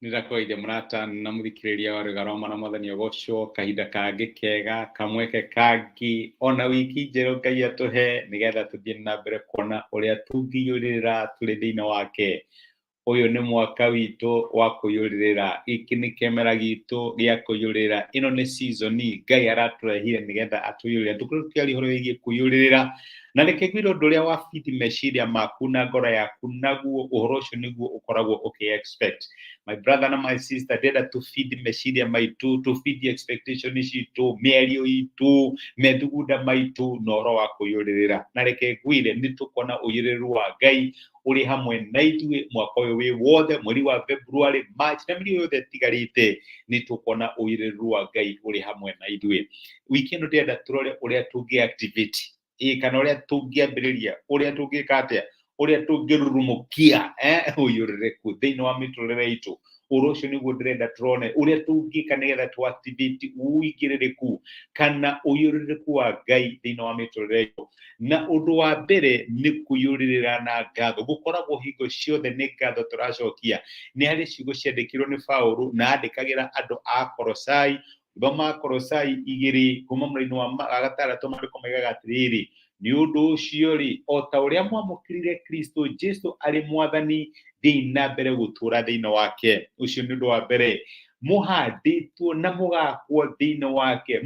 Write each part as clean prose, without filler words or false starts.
Nirakoide murata namuthikiriria wa Rugaroma na Mwathani Ogosho kahinda kangĩ kega kamweke kangi ona wiki njerũ Ngai atuhe nigetha tuthie na mbere kuona uria tungiyũrĩrĩra tũrĩ thĩinĩ wake. Ũyũ nĩ mwaka witũ wa kũiyũrĩrĩra, gĩkĩ nĩ kĩmera gitũ gĩa kũiyũrĩrĩra, ĩno nĩ season Ngai aratũrehire nigetha atũiyũrĩrĩre. Tũkorwo tũkĩaria ũhoro wĩgiĩ kũiyũrĩrĩra, na reke ngwĩre ũndũ ũrĩa wa feed meciria maku na ngoro yaku, naguo ũhoro ũcio nĩguo ũkoragwo ũkĩ-expect. My brother na my sister, ndĩrenda tu feed meciria maitũ, tu feed expectation citũ, mĩario itũ, methugunda maitũ na ũhoro wa kũiyũrĩrĩra. Na reke ngwĩre nĩ tũkuona ũiyũrĩrĩru wa Ngai ũrĩ hamwe na ithuĩ mwaka ũyũ wĩ wothe, mweri wa February, March na mĩeri yothe ĩtigarĩte, nĩ tũkuona ũiyũrĩrĩru wa Ngai ũrĩ hamwe na ithuĩ. Wiki ĩno ndĩrenda tũrore ũrĩa tũngĩ-activate, kana ũrĩa tũngĩambĩrĩria, ũrĩa tũngĩka atĩa, ũrĩa tũngĩrurumũkia ũiyũrĩrĩku thĩinĩ wa mĩtũrĩre itũ. Ũhoro ũcio nĩguo ndĩrenda tũrone ũrĩa tũngĩka nĩgetha tũ-activate ũigĩrĩrĩku kana ũiyũrĩrĩku wa Ngai thĩinĩ wa mĩtũrĩre itũ. Na ũndũ wa mbere nĩ kũiyũrĩrĩra na ngatho. Gũkoragwo hingo ciothe nĩ ngatho tũracokia. Nĩ harĩ ciugo ciandĩkirwo nĩ Paũlũ na andĩkagĩra andũ a Kolosai, thoma Kolosai 2 kuma mũraini wa 6 maandĩko moigaga atĩrĩrĩ, nĩ ũndũ ũcio rĩ, o ta ũrĩa mwamũkĩrire Kristo Jesũ arĩ Mwathani, thiĩ na mbere gũtũũra thĩinĩ wake. Ũcio nĩ ũndũ wa mbere. Mũhandĩtwo na mũgakwo thĩinĩ wake,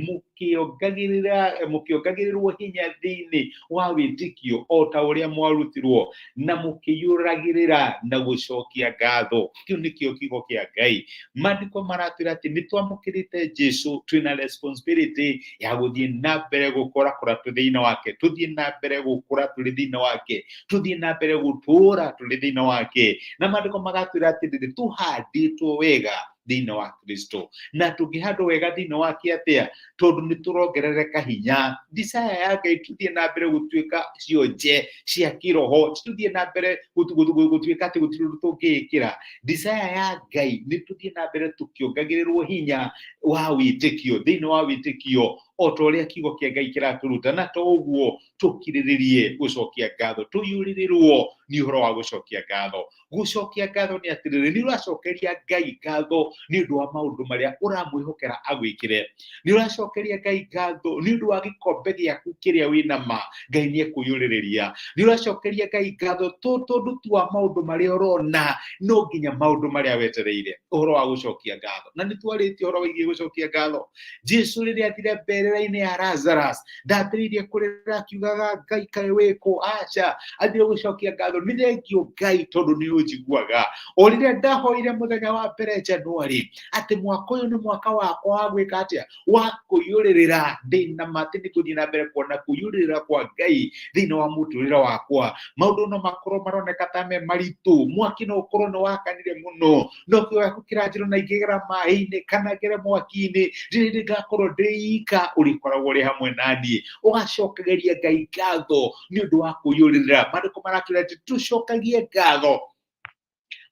mũkĩongagĩrĩrwo hinya thĩinĩ wa wĩtĩkio o ta ũrĩa mwarutirwo, na mũkĩiyũragĩrĩra na gũcokia ngatho. Kĩu nĩkĩo kiugo kĩa Ngai. Maandĩko maratwĩra atĩ nĩ twamũkĩrĩte Jesũ, twĩna responsibility ya gũthiĩ na mbere gũkũra thĩinĩ wake, tũthiĩ na mbere gũkũra tũrĩ thĩinĩ wake, tũthiĩ na mbere gũtũũra tũrĩ thĩinĩ wake. Na maandĩko magatwĩra atĩ tũhandĩtwo wega thĩinĩ wa Kristo. Na tũngĩhandwo wega thĩinĩ wake atĩa? Tondũ nĩ tũrongerereka hinya. Desire ya Ngai tũthiĩ na mbere gũtuĩka cionje cia kĩroho, tũthiĩ na mbere gũtuĩka atĩ gũtirĩ ũndũ tũngĩĩkĩra. Desire ya Ngai nĩ tũthiĩ na mbere tũkĩongagĩrĩrwo hinya wa wĩtĩkio, thĩinĩ wa wĩtĩkio, o ta ũrĩa kiugo kĩa Ngai kĩratũruta, na to ũguo tũkirĩrĩrie gũcokia ngatho, tũiyũrĩrĩrwo nĩ ũhoro wa gũcokia ngatho. Gũcokia ngatho nĩ atĩrĩrĩ, nĩ ũracokeria Ngai ngatho nĩ ũndũ wa maũndũ marĩa ũramwĩhokera agwĩkĩre. Nĩ ũracokeria Ngai ngatho nĩ ũndũ wa gĩkombe gĩaku kĩrĩa wĩna ma, Ngai nĩ ekũiyũrĩrĩria. Nĩ ũracokeria Ngai ngatho tondũ tu wa maũndũ marĩa ũrona, no nginya maũndũ marĩa wetereire. Ũhoro wa gũcokia ngatho. Na nĩ twarĩtie ũhoro wĩgiĩ gũcokia ngatho. Jesũ rĩrĩa athire mbere-inĩ ya Lazarus, ndambĩrĩirie kũrĩra akiugaga, Ngai kaĩ wĩkũ? Aca, athire gũcokia ngatho, nĩ thengio Ngai tondũ nĩ ũnjiguaga. O rĩrĩa ndahoire mũthenya wa mbere Januari, atĩ mwaka ũyũ nĩ mwaka wakwa wa gwĩka atĩa? Wa kũiyũrĩrĩra ndĩna ma, atĩ nĩ gũthiĩ na mbere kuona kũiyũrĩrĩra kwa Ngai thĩinĩ wa mũtũrĩre wakwa. Maũndũ no makorwo maroneka ta me maritũ, mwaki no ũkorwo nĩ wakanire mũno, no kĩoya kĩranjĩrwo na ingĩgera maaĩ-inĩ kana ngere mwaki-inĩ, rĩrĩ ngakorwo ndĩ ika, ũrĩkoragwo ũrĩ hamwe naniĩ. Ũgacokegeria Ngai ngatho nĩ ũndũ wa kũiyũrĩrĩra. Maandĩko maratwĩra atĩ tũcokagie ngatho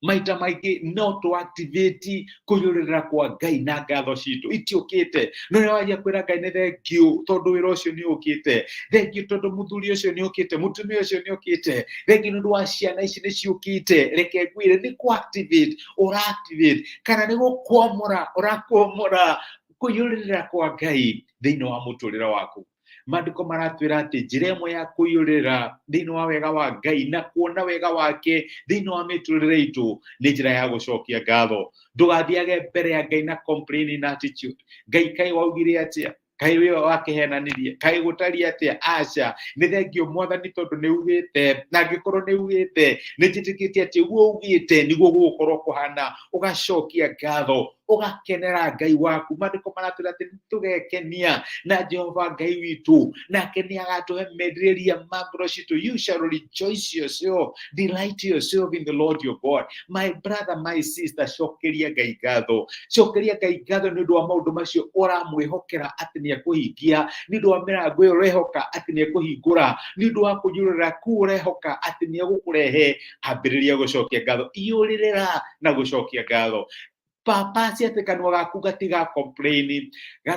maita maingĩ, no tũ-activate kũiyũrĩrĩra kwa Ngai na ngatho citũ itiũkĩte. No rĩrĩa wajia kwĩra Ngai nĩ thengio tondũ wĩra ũcio nĩ ũkĩte, thengio tondũ mũthuri ũcio nĩ ũkĩte, mũtumia ũcio nĩ ũkĩte, thengio nĩ ũndũ wa ciana ici nĩ ciũkĩte, reke ngwĩre nĩ kũ-activate ũra-activate, kana nĩ gũkwamũra ũrakwamũra kũiyũrĩrĩra kwa Ngai thĩinĩ wa mũtũrĩre waku. Maandĩko maratwĩra atĩ njĩra ĩmwe ya kũiyũrĩrĩra thĩinĩ wa wega wa Ngai na kuona wega wake thĩinĩ wa mĩtũrĩre itũ nĩ njĩra ya gũcokia ngatho. Ndũgathiage mbere ya Ngai na complaining attitude. Ngai kaĩ waugire atĩa? Kaĩ wĩ wakĩhenanirie? Kaĩ gũtariĩ atĩa? Aca, nĩ thengio Mwathani tondũ nĩ ugĩte, na angĩkorwo nĩ ugĩte, nĩ njĩtĩkĩtie atĩ ũguo ugĩte nĩguo gũgũkorwo kũhana. Ũgacokia ngatho, ũgakenera Ngai waku. Maandĩko maratwĩra atĩ tũgekenia na Jehova Ngai witũ, nake nĩ agatũhe merirĩria ma ngoro citũ. You shall rejoice yourself, delight yourself in the Lord your God. My brother, my sister, cokeria Ngai ngatho. Cokeria Ngai ngatho nĩ ũndũ wa maũndũ macio ũramwĩhokera atĩ nĩ ekũhingia, nĩ ũndũ wa mĩrango ĩyo ũrehoka atĩ nĩ ekũhingũra, nĩ ũndũ wa kũiyũrĩrĩra kũu ũrehoka atĩ nĩ egũkũrehe. Ambĩrĩria gũcokia ngatho, iyũrĩrĩra na gũcokia ngatho. papa ate kanua gaku gatiga complain,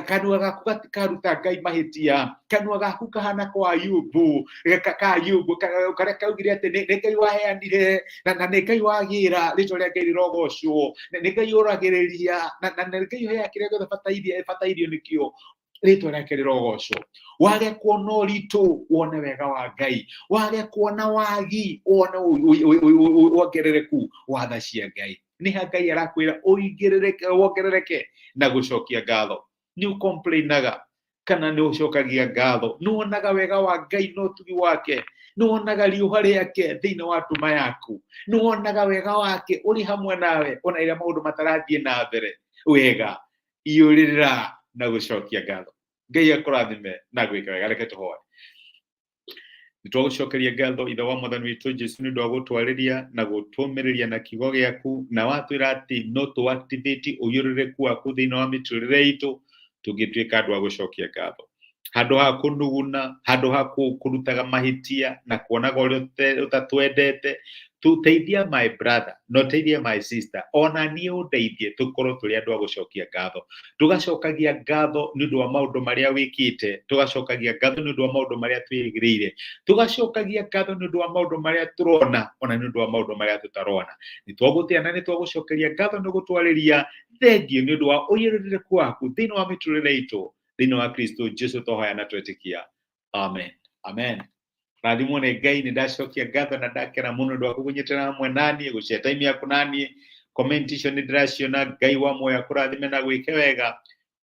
kanua gaku gatikaruta Ngai mahitia, kanua gaku kahana kwa Ayubu, Ayubu karia kaugire ati ni Ngai waheanire na ni Ngai wagira ritwa ria Ngai rirogocwo, ni Ngai uragiriria na ni Ngai hea kiria gothe fatairio nikio ritwa riake rirogocwo. Wage kuona uritu wone wega wa Ngai, wage kuona wagi wone wongerereku wa tha cia Ngai. Ni Ngai arakwira uigirereke wongerereke na gucokia ngatho. Ni ucomplainaga kana ni ucokagia ngatho? Ni wonaga wega wa Ngai no tugi wake? Ni wonaga riuha riake thiini wa tuma yaku? Ni wonaga wega wake uri hamwe nawe ona ira maundu matarathie na mbere wega? Iuririra na gucokia ngatho. Ngai akurathime na gwika wega. Reke tuhoe. Nitwagucokeria ngatho ithe wa Mwathani witu Jesu ni ndu wa gutwariria na gutumiriria na kiugo giaku, na watwira ati no tu activate uyurireku waku thiini wa miturire itu tugituika andu a gucokia ngatho. Handu ha kunuguna, handu ha kurutaga mahitia na kuonaga uria utatwendete, tuteithia my brother, no teithia my sister, ona nie undeithie tukorwo turi andu a gucokia ngatho. Tugacokagia ngatho ni undu wa maundu maria wikite, tugacokagia ngatho ni undu wa maundu maria twigiriire, tugacokagia ngatho ni undu wa maundu maria turona, ona ni undu wa maundu maria tutarona. Ni twagutia na ni twagucokeria ngatho ni gutwariria thengio ni undu wa uyirireku waku thiini wa miturire itu, thiini wa Kristo Jesu twahoya na twetikia. Amen. Amen. Rathimwo nĩ Ngai, nĩ ndacokia ngatho na ndakena muno ndu akugunyitira hamwe nani gucia time yaku nani comment icio nĩ ndĩraciona. Ngai wa muoyo akũrathime na gwĩke wega,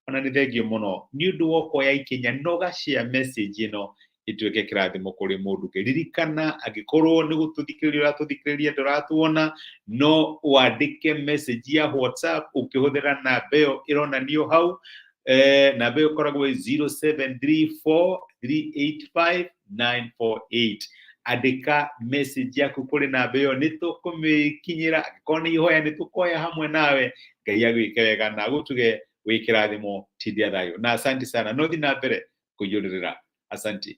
ona nĩ thengio muno nĩ ũndũ wa kuoya ikinya na ũgashare message ĩno ituĩke kĩrathimo kũrĩ mũndũ ũngĩ. Ririkana angĩkorwo nĩ gũtũthikĩrĩria ũratũthikĩrĩria ndũratuona, no wandĩke message ya WhatsApp ũkĩhũthĩra namba ĩyo ĩronanio hau. Namba ĩyo ĩkoragwo 0734385948. Andĩka message yaku kũrĩ namba ĩyo nĩ tũkũmĩkinyĩra. Angĩkorwo nĩ ihoya nĩ tũkoya hamwe nawe. Ngai agwĩke wega na agũtuge wĩ kĩrathimo. Tindia thayũ na asante sana. No thiĩ na mbere kũiyũrĩrĩra. Asante.